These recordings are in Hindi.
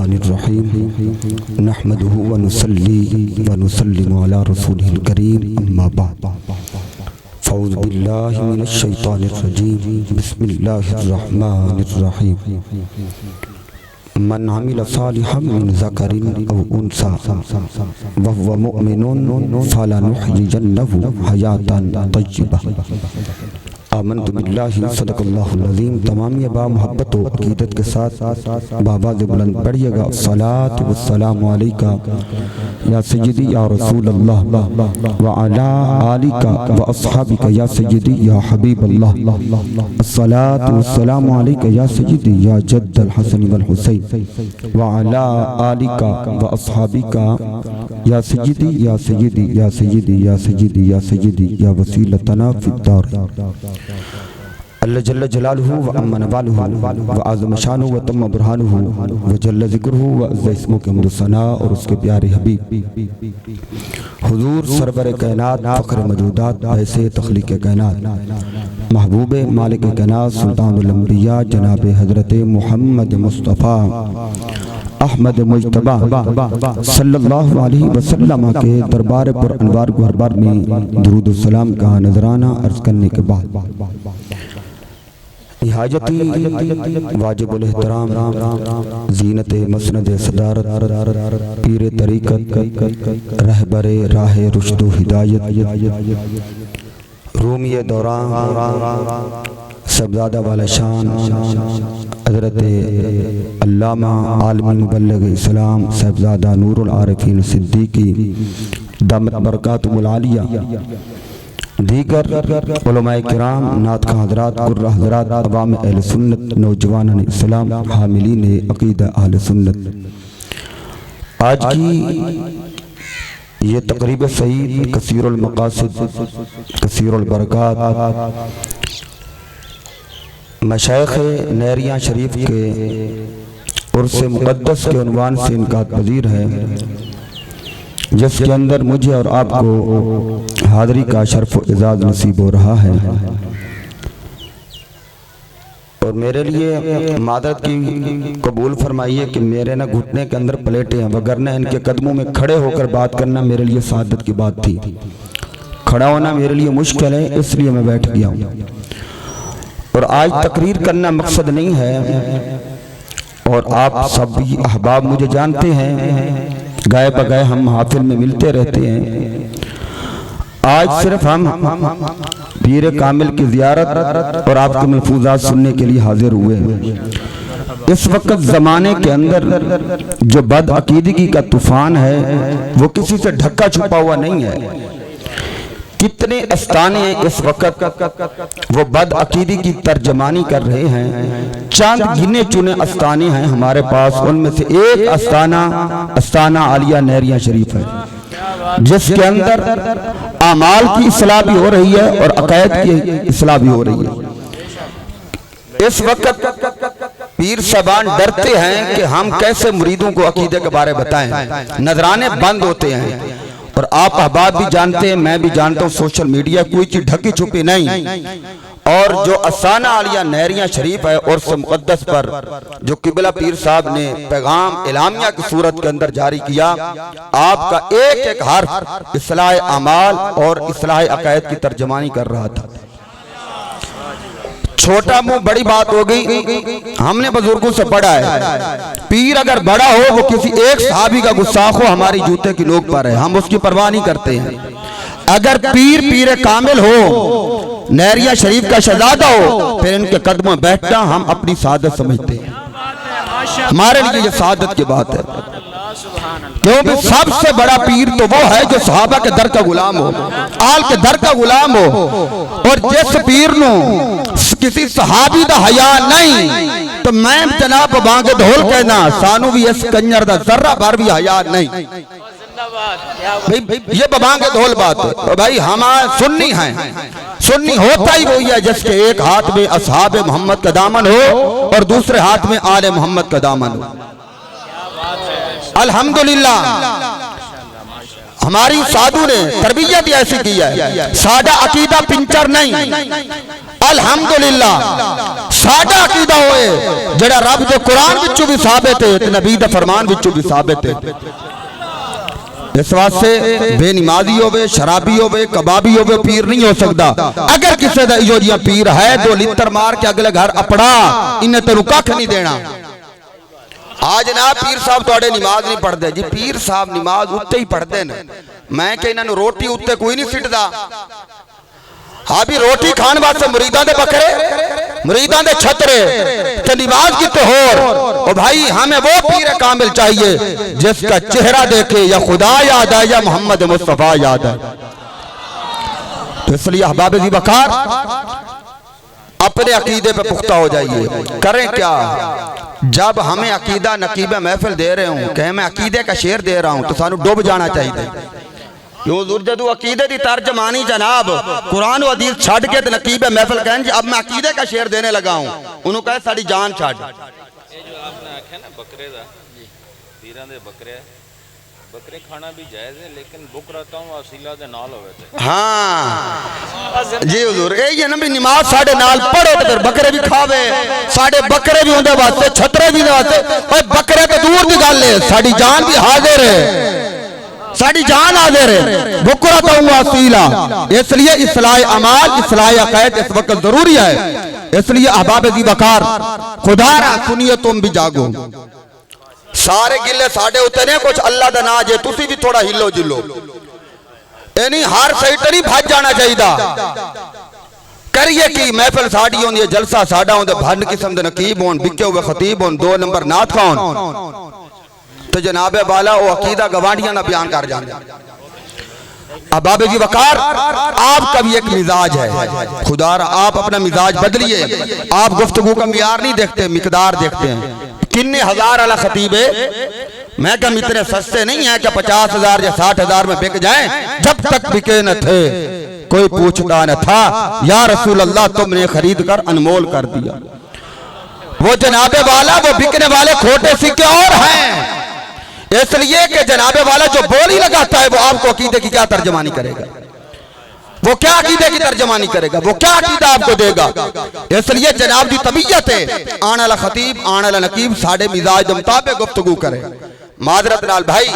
मिनश्शैतानिर्रजीम नहमदुहु व नुसल्ली व नुसल्लिमु अला रसूलिहिल करीम अम्मा बाद फ़ऊज़ु बिल्लाहि मिनश्शैतानिर्रजीम बिस्मिल्लाहिर्रहमानिर्रहीम मन अमिल सालिहन मिन ज़करिन औ उन्सा व हुवा मुअमिनुन फलनुहयियन्नहु हयातन तय्यिबा आमन्तु बिल्लाहि सदक़ल्लाहुल अज़ीम। तमामी बा मोहब्बत व अक़ीदत के साथ बाबा से बुलंद पढ़िएगा अस्सलातु वस्सलामु अलैका या सय्यदी या रसूल अल्लाह व अला आलिका व अस्हाबिका या सय्यदी या हबीब अल्लाह। अस्सलातु वस्सलामु अलैका या सय्यदी या जद्दल हसन वल हुसैन व अला आलिका व अस्हाबिका या सय्यदी या सय्यदी या सय्यदी या सय्यदी या सय्यदी या वसीलतना फिद्दार। अल्लाह जल्ल जलालुहु व अम्मा नवालुहु व आज़म शानुहु व तम्म बुरहानुहु व जल्ल ज़िक्रुहु व अज़्ज़ इस्मुहु के हम्द सना और उसके प्यारे हबीब हुजूर सरवर कायनात फ़ख्र मौजूदात ऐसे तख्लीक़ कायनात महबूब मालिक कायनात सुल्तानुल अंबिया जनाब हज़रत मुहम्मद मुस्तफ़ा अहमद मुज्तबा सल्लल्लाहु अलैहि वसल्लम के दरबार पर अनवार गुहरबार में दुरूद व सलाम का नजराना अर्ज करने के बाद निहायती वाजिबुल एहतराम ज़ीनत मसनद सदारत पीर तरीक़त रहबर राह रुश्द व हिदायत रूमिय दौरान सबज़ादा वाला शान हज़रत अल्लामा आलमी मुबल्लिग़ इस्लाम साहिबज़ादा नूरुल आरिफ़ीन सिद्दीकी दामत बरकातुहुल आलिया दीगर उलमाए किराम नात खां हज़रात कुर्रा हज़रात अवाम अहले सुन्नत नौजवान इस्लाम हामिलीन अक़ीदा अहले सुन्नत, आज की ये तक़रीब सईद कसीरुल मक़ासिद कसीरुल बरकात मशाइख़ नहरिया शरीफ के उर्स मुक़द्दस के उन्वान से इनकात पज़ीर है, जिसके अंदर मुझे और आपको हाज़री का शर्फ एज़ाज़ नसीब हो रहा है। और मेरे लिए मादरत की कबूल फरमाइए कि मेरे ना घुटने के अंदर प्लेटें हैं, वगरना इनके कदमों में खड़े होकर बात करना मेरे लिए सादत की बात थी। खड़ा होना मेरे लिए मुश्किल है, इसलिए मैं बैठ गया हूँ। और आज तकरीर करना मकसद नहीं है, और आप सब अहबाब मुझे जानते हैं, गाए बगाए हम महफिल में मिलते रहते हैं। आज सिर्फ हम पीर कामिल की ज़ियारत और आपके महफूज़ात सुनने के लिए हाजिर हुए हैं। इस वक्त ज़माने के अंदर जो बदअकीदगी का तूफान है वो किसी से ढका छुपा हुआ नहीं है। कितने अस्ताने इस वक्त वो बदअकीदी की तर्जमानी कर रहे हैं। चंद गिने चुने अस्ताने हैं हमारे पास, उनमें से एक अस्ताना आलिया नहरिया शरीफ है, जिसके अंदर आमाल की इस्लाह भी हो रही है और अक़ायद की इस्लाह भी हो रही है। इस वक्त पीर साहबान डरते हैं कि हम कैसे मुरीदों को अकीदे के बारे बताएं, नजराने बंद होते हैं। और आप अहबाब भी जानते हैं, मैं भी जानता हूँ, सोशल मीडिया कोई चीज ढकी छुपी नहीं। और जो असाना आलिया नहरिया शरीफ है और मुक़द्दस पर जो किबला पीर साहब ने पैगाम इलामिया की सूरत के अंदर जारी किया, आपका एक एक हर्फ इस्लाह अमाल और इस्लाह अक़ायद की तर्जमानी कर रहा था। छोटा मुंह बड़ी बात हो गई। हमने बुजुर्गों से पढ़ा है, पीर अगर बड़ा हो वो किसी एक सहाबी का गुस्ताख हो, हमारी जूते की नोक पर है, हम उसकी परवाह नहीं करते हैं। अगर पीर कामिल हो, नहरिया शरीफ का शहजादा हो, फिर इनके कदमों में बैठना हम अपनी सादत समझते हैं। हमारे लिए ये सादत की बात है, क्योंकि सबसे बड़ा पीर तो वो है जो सहाबा के दर का गुलाम हो, आल के दर का गुलाम हो। और जिस पीर नो किसी सहाबी दा हया नहीं, तो मैं जनाब बांगे ढोल कहना सानू भी इस कंजर दा जर्रा भर भी हया नहीं। भाई ये बांगे ढोल बात है। तो भाई हमारे सुन्नी हैं, सुन्नी होता ही वही है जिसके एक हाथ में असहाबे मोहम्मद का दामन हो और दूसरे हाथ में आले मोहम्मद का दामन हो। अल्हम्दुलिल्लाह हमारी साधु ने तरबियत ऐसी की है, सादा अकीदा पिंचर नहीं। अल्हम्दुलिल्लाह साडा अकीदा होए जेड़ा रब दे कुरान विचों भी साबित है ते नबी दे फरमान विचों भी साबित है। इस वास्ते बेनमाजी होवे, शराबी होवे, कबाबी होवे पीर नहीं हो सकता। अगर किसी दा इहो जिहा पीर है दो लित्र मार के अगले घर अपड़ा इन्हें तेनू कख नहीं देना। आज ना पीर साहब तुहाडे नमाज नहीं पढ़ते जी, पीर साहब नमाज उत्ते ही पढ़ते हैं। मैं कि इन्हां नूं रोटी उत्ते कोई नहीं सिटदा। हाँ भी रोटी खाने वास्ते मुरीदां दे बकरे, मुरीदां दे छतरे ते नमाज किते होर। ओ भाई हमें वो पीर कामिल चाहिए जिसका चेहरा देखे या खुदा याद है या मोहम्मद मुस्तफा याद है। तो इसलिए अहबाब ज़ी वक़ार अपने अकीदे पे पुख्ता हो जाइए। करें क्या? जब हमें अकीदा नकीबा महफिल दे रहे हूँ कहें मैं अकीदे का शेर दे रहा हूँ तो सानू डूब जाना चाहिए। जो अकीदे की तर्जमानी जनाब कुरान और हदीस छड़ के नकीबे महफिल कहें अब मैं अकीदे का शेर देने लगा हूँ, उन्होंने कहा साड़ी जान छड़। बकरे खाना भी जायज है लेकिन बुक रहता हूँ वसीला दे नाल होवे ते। हाँ जी हुजूर यही है ना भी नमाज साडे नाल पढ़े तो फिर बकरे भी खावे। साडे बकरे भी उनदे वास्ते छतरे भी वास्ते। ओए बकरे तो दूर की गल है, साडी जान भी हाजिर है, साडी जान हाजिर है। बुक रहता हूँ वसीला। इसलिए इस्लाह अमाल इस्लाह अक़ीदा इस वक्त जरूरी है। इसलिए अहबाब ज़ी वक़ार खुदा रा सुनिए तुम भी जागो। सारे गिले साडे उत्ते ने कुछ अल्लाह दा नाज है, तुसी भी थोड़ा हिलो जिलो। यानी हर साइड नहीं भज जाना चाहिए। करिए कि महफिल साड़ी होंदी है, जलसा साडा होंदा, भन किस्म दे नकीब होन, बिके हुए खतीब होन, 2 नंबर नात खान तो जनाबे वाला वो अकीदा गवांडियां दा बयान कर जांदे। अहबाब ज़ी वक़ार आपका भी एक मिजाज है, खुदा आप अपना मिजाज बदलिए। आप गुफ्तगू का मियार नहीं देखते, मिकदार देखते हैं। किन्ने हजार वाला खतीब है, मैं कम इतने सस्ते नहीं है कि 50,000 या 60,000 में बिक जाएं। जब तक बिके न थे कोई पूछता न था, या रसूल अल्लाह तुमने खरीद कर अनमोल कर दिया। वो जनाबे वाला वो बिकने वाले खोटे सिक्के और हैं। इसलिए कि जनाबे वाला जो बोली लगाता है वो आपको अकीदे की क्या तर्जमानी करेगा, वो क्या अकीदे की तर्जमानी करेगा, वो क्या अकीदा आपको देगा। इसलिए जनाब की तबीयत है आने वाला खतीब आने वाला नकीब साढ़े मिजाज के मुताबिक गुफ्तगू करे। माजरत नाल भाई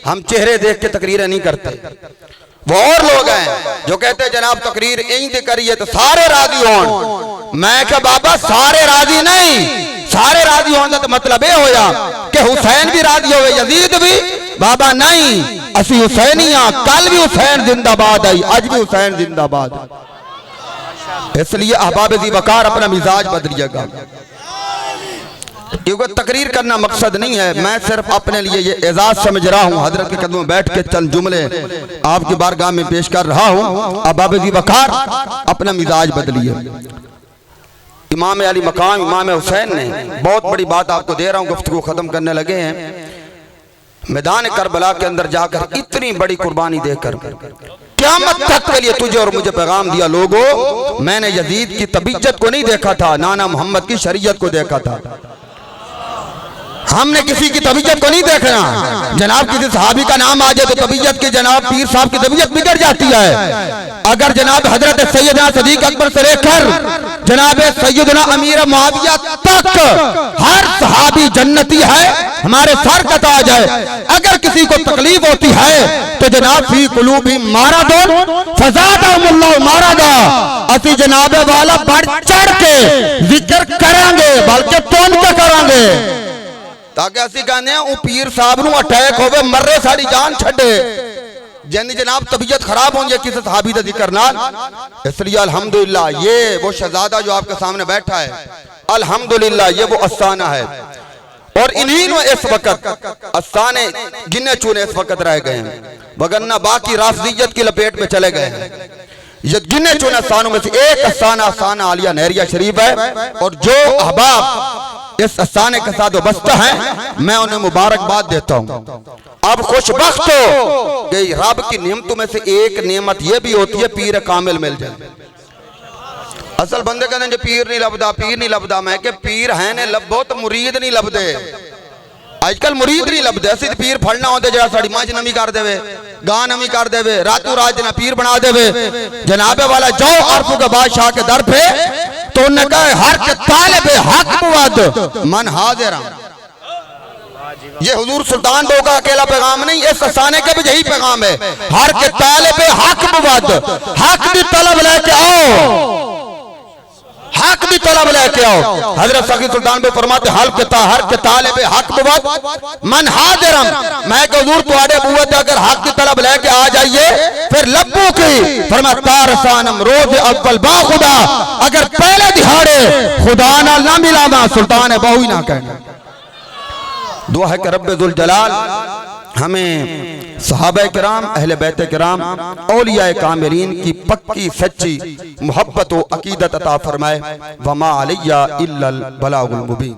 हम चेहरे देख के तकरीरें नहीं करते। वो और लोग हैं जो कहते हैं जनाब तकरीर इंज करिए तो सारे राजी हों। मैं क्या बाबा सारे राजी नहीं, सारे राजी होने तो मतलब यह होया कि हुसैन भी राजी होवे, यजीद भी। बाबा नहीं, असी हुसैनी हाँ, कल भी हुसैन जिंदाबाद आई, आज भी हुसैन जिंदाबाद। इसलिए अहबाब ज़ी वक़ार अपना मिजाज बदलिएगा, क्योंकि तकरीर करना मकसद नहीं है। मैं सिर्फ अपने लिए ये एजाज समझ रहा हूँ, हजरत के कदमों में बैठ के चंद जुमले आपकी बारगाह में पेश कर रहा हूँ। अहबाब ज़ी वक़ार अपना मिजाज बदलिए। इमाम अली मकाम इमाम हुसैन ने बहुत बड़ी बात आपको दे रहा हूँ, गुफ्तगू खत्म करने लगे हैं। मैदान करबला के अंदर जाकर इतनी बड़ी कुर्बानी देकर क़यामत तक के लिए तुझे और मुझे पैगाम दिया, लोगों मैंने यजीद की तबीयत को नहीं देखा था, नाना मोहम्मद की शरीयत को देखा था। हमने किसी की तबीयत को नहीं देखना। जनाब किसी सहाबी का नाम आ जाए तो तबीयत की जनाब पीर साहब की तबीयत बिगड़ जाती है। अगर जनाब हजरत सैयदना सदीक अकबर से लेकर जनाब सैयदना अमीर मुआविया तक हर सहाबी जन्नती है, हमारे सर का ताज है। अगर किसी को तकलीफ होती है तो जनाब फी कुलूबी मारादोन फज़ादहुमुल्लाह मारादा, असी जनाबे वाला बढ़ चढ़ के जिक्र करेंगे बल्कि तोन के करेंगे, ताकि असी कहने हैं पीर साहब नूं अटैक होवे मर्रे साड़ी जान छड़े जिंदी जनाब तबीयत खराब होंगे किसी सहाबी दा जिक्र नाल। इसलिए अल्हम्दुलिल्लाह ये वो शहजादा जो आपके सामने बैठा है, अल्हम्दुलिल्लाह ये वो अफसाना है। और इन्हीं में इस वक्त अफसाने गिने चुने इस वक्त रह गए हैं, वगरना बाकी राफिजियत की लपेट में चले गए हैं। ये गिने चुने अफसानों में से एक अफसाना अफसाना आलिया नहरिया शरीफ है। और जो अहबाब इस अफसाने के साथ बसता है मैं उन्हें मुबारकबाद देता हूँ। अब खुशबख्त हो कि रब की नेमतों में से एक नेमत यह भी होती है पीर कामिल मिल जाए। असल बंदे कहते हैं पीर नहीं लभदा, पीर नहीं लभदा। मैं के पीर है ने लभो तो मुरीद नहीं लभदे। आजकल मुरीद नहीं लभदे। असि पीर फड़ना होंदे जरा साड़ी मंझ नमी कर देवे, गान हमी कर देवे, रातों रात जना पीर बना देवे। जनाबे वाला जाओ अरफों के बादशाह के दर पे तो उन्हें कहे हर के तालिबे हक मुवद मन हाजिर। ये हुजूर सुल्तान दो का अकेला पैगाम नहीं, इस अफसाने का भी यही पैगाम है। हर के तालिबे हक मुवद, हक की तलब लेके आओ, हक की तलब लेके आओ। हजरत सखी सुल्तान पे फरमाते हर के तालिबे हक मुवद मन हाजिरम। मैं कह हुजूर तुम्हारे बुवत अगर हक की तलब लेके आ जाइए फिर लब्बू की फरमा तारसानम रोज अव्वल बा खुदा, अगर पहले दिहाड़े खुदा ना मिला ना सुल्तान है बहु ही ना कहना। दुआ है कि रब्बे जुल जलाल हमें सहाबा किराम, अहले बैत किराम, औलिया कामिलीन की पक्की सच्ची मोहब्बत व अकीदत अता फरमाए। वमा अलैया इल्लल बलागुल मुबीन।